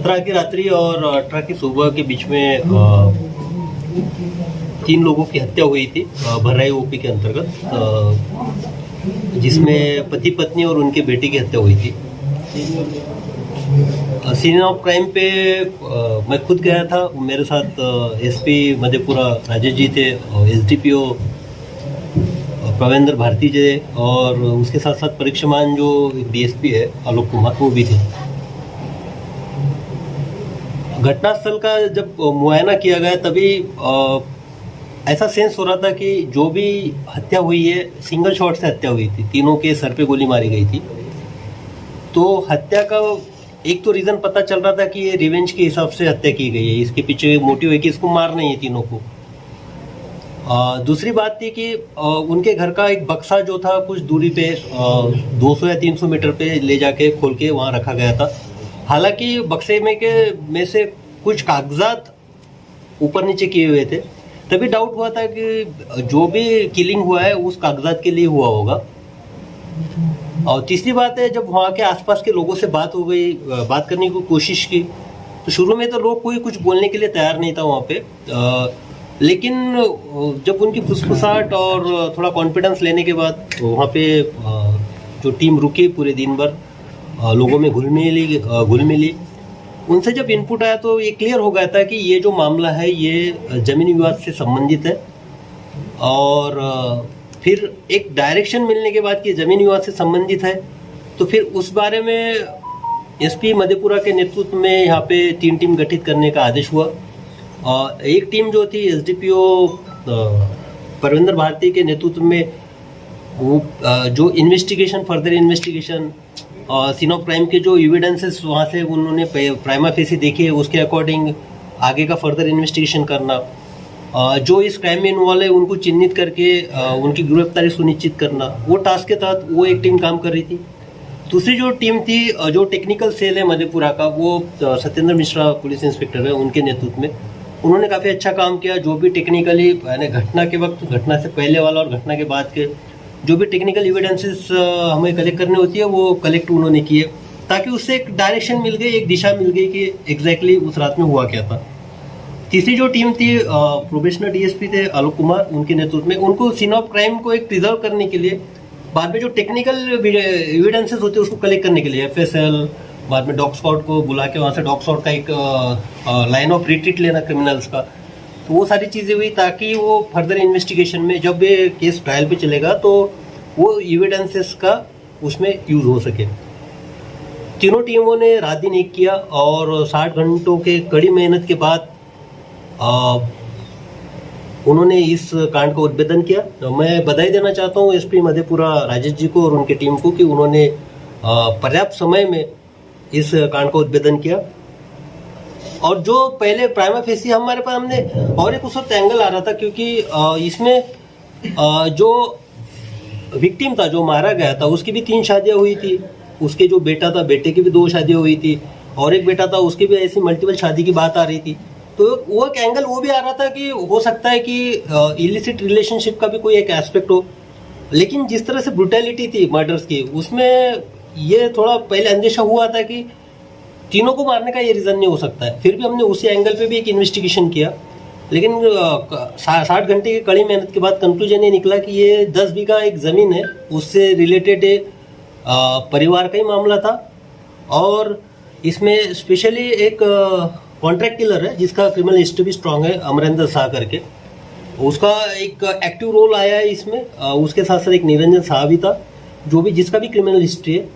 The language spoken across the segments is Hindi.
17 की रात्रि और 18 की सुबह के बीच में 3 लोगों की हत्या हुई थी भर्राई ओपी के अंतर्गत, जिसमें पति पत्नी और उनके बेटे की हत्या हुई थी। सीन ऑफ क्राइम पे मैं खुद गया था, मेरे साथ एसपी मधेपुरा राजेश जी थे, एसडीपीओ प्रवेंद्र भारती जी और उसके साथ साथ परीक्षमान जो डीएसपी है आलोक कुमार, वो भी थे। घटनास्थल का जब मुआयना किया गया तभी ऐसा सेंस हो रहा था कि जो भी हत्या हुई है सिंगल शॉट से हत्या हुई थी, तीनों के सर पे गोली मारी गई थी। तो हत्या का एक तो रीज़न पता चल रहा था कि ये रिवेंज के हिसाब से हत्या की गई है, इसके पीछे मोटिव है कि इसको मारना ही है तीनों को। दूसरी बात थी कि उनके घर का एक बक्सा जो था कुछ दूरी पे 200 या 300 मीटर पे ले जाके खोल के वहाँ रखा गया था। हालांकि बक्से में से कुछ कागजात ऊपर नीचे किए हुए थे, तभी डाउट हुआ था कि जो भी किलिंग हुआ है उस कागजात के लिए हुआ होगा। और तीसरी बात है, जब वहाँ के आसपास के लोगों से बात हो गई, बात करने की कोशिश की, तो शुरू में तो लोग कोई कुछ बोलने के लिए तैयार नहीं था वहाँ पे, लेकिन जब उनकी फुसफुसाहट और थोड़ा कॉन्फिडेंस लेने के बाद वहाँ पे जो टीम रुकी पूरे दिन भर, लोगों में घुल मिली, उनसे जब इनपुट आया तो ये क्लियर हो गया था कि ये जो मामला है ये जमीनी विवाद से संबंधित है। और फिर एक डायरेक्शन मिलने के बाद कि जमीनी विवाद से संबंधित है, तो फिर उस बारे में एसपी मधेपुरा के नेतृत्व में यहाँ पे 3 टीम गठित करने का आदेश हुआ। एक टीम जो थी एसडीपीओ परविंदर भारती के नेतृत्व में, वो जो further investigation scene of crime के जो एविडेंसेस वहाँ से उन्होंने प्राइमा फेसी देखे, उसके अकॉर्डिंग आगे का फर्दर इन्वेस्टिगेशन करना, जो इस क्राइम में इन्वॉल्व है उनको चिन्हित करके उनकी गिरफ्तारी सुनिश्चित करना, वो टास्क के तहत वो एक टीम काम कर रही थी। दूसरी जो टीम थी, जो टेक्निकल सेल है मधेपुरा का, वो सत्येंद्र मिश्रा पुलिस इंस्पेक्टर है, उनके नेतृत्व में उन्होंने काफ़ी अच्छा काम किया। जो भी टेक्निकली यानी घटना के वक्त, घटना से पहले वाला और घटना के बाद के जो भी टेक्निकल एविडेंसेस हमें कलेक्ट करनी होती है वो कलेक्ट उन्होंने किए, ताकि उससे एक डायरेक्शन मिल गई, एक दिशा मिल गई कि एग्जैक्टली उस रात में हुआ क्या था। तीसरी जो टीम थी, प्रोबेशनर डीएसपी थे आलोक कुमार, उनके नेतृत्व में, उनको सीन ऑफ क्राइम को एक प्रिजर्व करने के लिए, बाद में जो टेक्निकल एविडेंसेस होते हैं उसको कलेक्ट करने के लिए एफएसएल, बाद में डॉग स्क्वाड को बुला के वहाँ से डॉग स्क्वाड का एक लाइन ऑफ रिट्रीट लेना क्रिमिनल्स का, तो वो सारी चीज़ें हुई ताकि वो फर्दर इन्वेस्टिगेशन में जब ये केस ट्रायल पे चलेगा तो वो एविडेंसेस का उसमें यूज़ हो सके। तीनों टीमों ने रात दिन एक किया और 60 घंटों के कड़ी मेहनत के बाद उन्होंने इस कांड का उद्भेदन किया। तो मैं बधाई देना चाहता हूँ एसपी मधेपुरा राजेश जी को और उनकी टीम को कि उन्होंने पर्याप्त समय में इस कांड का उद्भेदन किया। और जो पहले प्राइमा फेसी हमारे पास हमने और एक उस वक्त एंगल आ रहा था, क्योंकि इसमें जो विक्टिम था, जो मारा गया था, उसकी भी 3 शादियां हुई थी, उसके जो बेटा था, बेटे की भी 2 शादियां हुई थी, और एक बेटा था उसकी भी ऐसी मल्टीपल शादी की बात आ रही थी। तो वो एक एंगल वो भी आ रहा था कि हो सकता है कि इलिसिट रिलेशनशिप का भी कोई एक एस्पेक्ट हो। लेकिन जिस तरह से ब्रुटैलिटी थी मर्डर्स की, उसमें ये थोड़ा पहले अंदेशा हुआ था कि तीनों को मारने का ये रीज़न नहीं हो सकता है। फिर भी हमने उसी एंगल पे भी एक इन्वेस्टिगेशन किया, लेकिन 60 घंटे की कड़ी मेहनत के बाद कंक्लूजन ये निकला कि ये 10 बीघा एक ज़मीन है, उससे रिलेटेड परिवार का ही मामला था। और इसमें स्पेशली एक कॉन्ट्रैक्ट किलर है जिसका क्रिमिनल हिस्ट्री भी स्ट्रांग है, अमरेंद्र शाह करके, उसका एक एक्टिव रोल आया है इसमें। उसके साथ साथ एक निरंजन शाह भी था, जो भी जिसका भी क्रिमिनल हिस्ट्री है।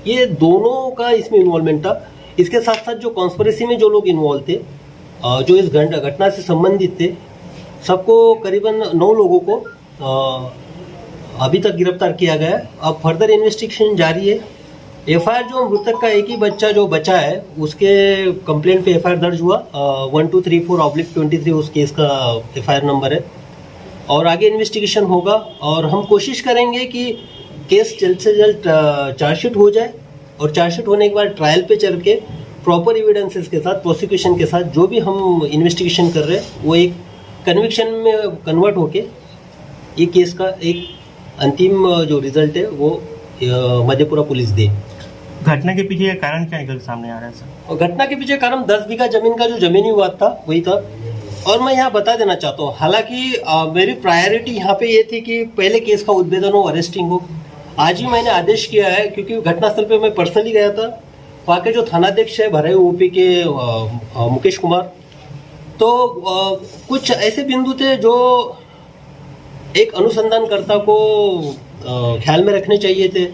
ये दोनों का इसमें इन्वॉल्वमेंट था। इसके साथ साथ जो कॉन्स्पिरेसी में जो लोग इन्वॉल्व थे, जो इस घटना से संबंधित थे, सबको करीबन 9 लोगों को अभी तक गिरफ्तार किया गया है। अब फर्दर इन्वेस्टिगेशन जारी है। एफआईआर जो मृतक का एक ही बच्चा जो बचा है, उसके कंप्लेंट पे एफआईआर दर्ज हुआ 1234/23 उस केस का एफआईआर नंबर है। और आगे इन्वेस्टिगेशन होगा और हम कोशिश करेंगे कि केस जल्द से जल्द चार्जशीट हो जाए, और चार्जशीट होने के बाद ट्रायल पे चल के प्रॉपर एविडेंसेस के साथ, प्रोसिक्यूशन के साथ जो भी हम इन्वेस्टिगेशन कर रहे हैं वो एक कन्विक्शन में कन्वर्ट होके ये केस का एक अंतिम जो रिजल्ट है वो मधेपुरा पुलिस दे। घटना के पीछे का कारण क्या निकल सामने आ रहा है सर? और घटना के पीछे कारण 10 बीघा जमीन का जो जमीनी विवाद था वही था। और मैं यहाँ बता देना चाहता हूँ, हालांकि मेरी प्रायोरिटी यहाँ पे ये थी कि पहले केस का उद्भेदन हो, अरेस्टिंग हो। आज ही मैंने आदेश किया है, क्योंकि घटनास्थल पे मैं पर्सनली गया था। वहाँ के जो थानाध्यक्ष है भरे यूपी के मुकेश कुमार, तो कुछ ऐसे बिंदु थे जो एक अनुसंधानकर्ता को ख्याल में रखने चाहिए थे।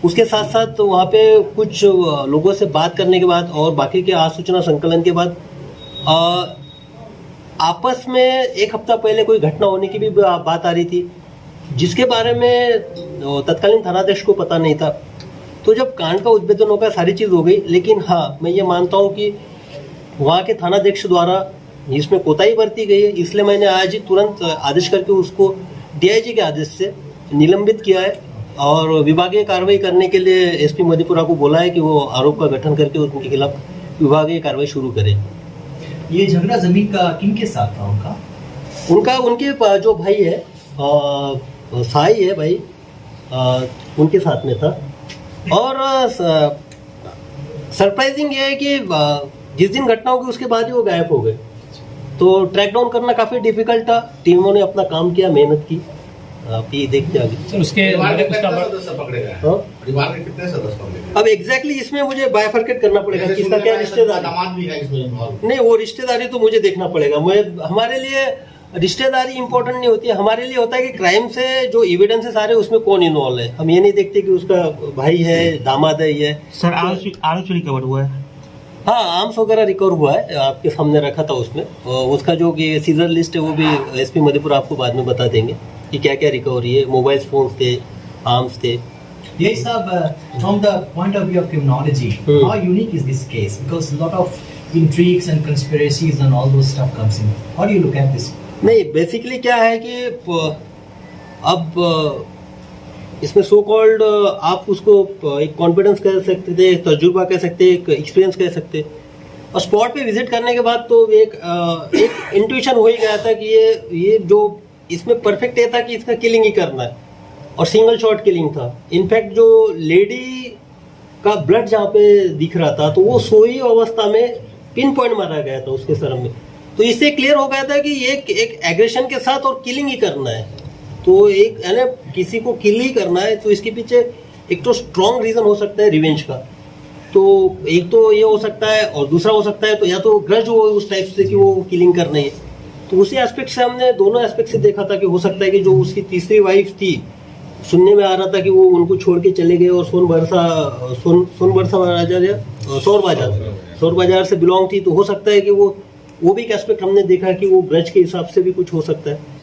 उसके साथ साथ वहाँ पे कुछ लोगों से बात करने के बाद और बाकी के आसूचना संकलन के बाद आपस में एक हफ्ता पहले कोई घटना होने की भी बात आ रही थी, जिसके बारे में तत्कालीन थानाध्यक्ष को पता नहीं था। तो जब कांड का उद्भेदन होगा सारी चीज़ हो गई, लेकिन हाँ मैं ये मानता हूँ कि वहाँ के थानाध्यक्ष द्वारा इसमें कोताही बरती गई है। इसलिए मैंने आज ही तुरंत आदेश करके उसको डीआईजी के आदेश से निलंबित किया है और विभागीय कार्रवाई करने के लिए एसपी मधेपुरा को बोला है कि वो आरोप का गठन करके उनके खिलाफ विभागीय कार्रवाई शुरू करे। ये झगड़ा जमीन का किनके साथ था उनके जो भाई है साई है भाई, उनके साथ में था। और सरप्राइजिंग ये है कि जिस दिन घटना होगी उसके बाद ही वो गायब हो गए। तो ट्रैक डाउन करना काफ़ी डिफिकल्ट था। टीमों ने अपना काम किया, मेहनत की। आप ये देखते आगे सर उसके परिवार के कितने सदस्य पकड़े गए? हाँ? परिवार के कितने सदस्य पकड़े गए? अब एग्जैक्टली इसमें मुझे बायफरकेट करना पड़ेगा, जैसे किसका सुनने क्या में आया रिश्तेदारी। दामाद भी है इसमें इन्वॉल्व। नहीं, वो रिश्तेदारी तो मुझे देखना पड़ेगा। हमारे लिए रिश्तेदारी इंपॉर्टेंट नहीं होती है। हमारे लिए होता है कि क्राइम से जो एविडेंसेस आ रहे हैं उसमें कौन इन्वॉल्व है। हम ये नहीं देखते कि उसका भाई है, दामाद है। ये सर आर्म्स रिकवर हुआ है? हाँ, आर्म्स वगैरह रिकवर हुआ है, आपके सामने रखा था उसमें। और उसका जो कि सीजर लिस्ट है वो भी एसपी मधेपुरा आपको बाद में बता देंगे कि क्या क्या रिकवरी है। मोबाइल फोन्स थे, आर्म्स थे। Yes, sir. From the point of view of criminology, how unique is this case? Because a lot of intrigues and conspiracies and all those stuff comes in. How do you look at this? नहीं, बेसिकली क्या है कि अब इसमें सो कॉल्ड आप उसको एक कॉन्फिडेंस कह सकते थे, एक तजुर्बा कह सकते, एक एक्सपीरियंस कह सकते। और स्पॉट पे विजिट करने के बाद तो एक इंट्यूशन हो ही गया था कि ये जो इसमें परफेक्ट ये था कि इसका किलिंग ही करना है और सिंगल शॉट किलिंग था। इनफैक्ट जो लेडी का ब्लड जहाँ पे दिख रहा था तो वो सोई अवस्था में पिन पॉइंट मारा गया था उसके सर में। तो इससे क्लियर हो गया था कि ये एक एग्रेशन के साथ और किलिंग ही करना है। तो एक यानी किसी को किल ही करना है, तो इसके पीछे एक तो स्ट्रॉन्ग रीजन हो सकता है रिवेंज का। तो एक तो ये हो सकता है और दूसरा हो सकता है तो या तो ग्रज हो उस टाइप से कि वो किलिंग करना है। तो उसी एस्पेक्ट से हमने दोनों एस्पेक्ट से देखा था कि हो सकता है कि जो उसकी तीसरी वाइफ थी, सुनने में आ रहा था कि वो उनको छोड़ के चले गए और सोन बरसा बाजार या सौर बाजार से बिलोंग थी। तो हो सकता है कि वो भी एक एस्पेक्ट हमने देखा कि वो ग्रज के हिसाब से भी कुछ हो सकता है।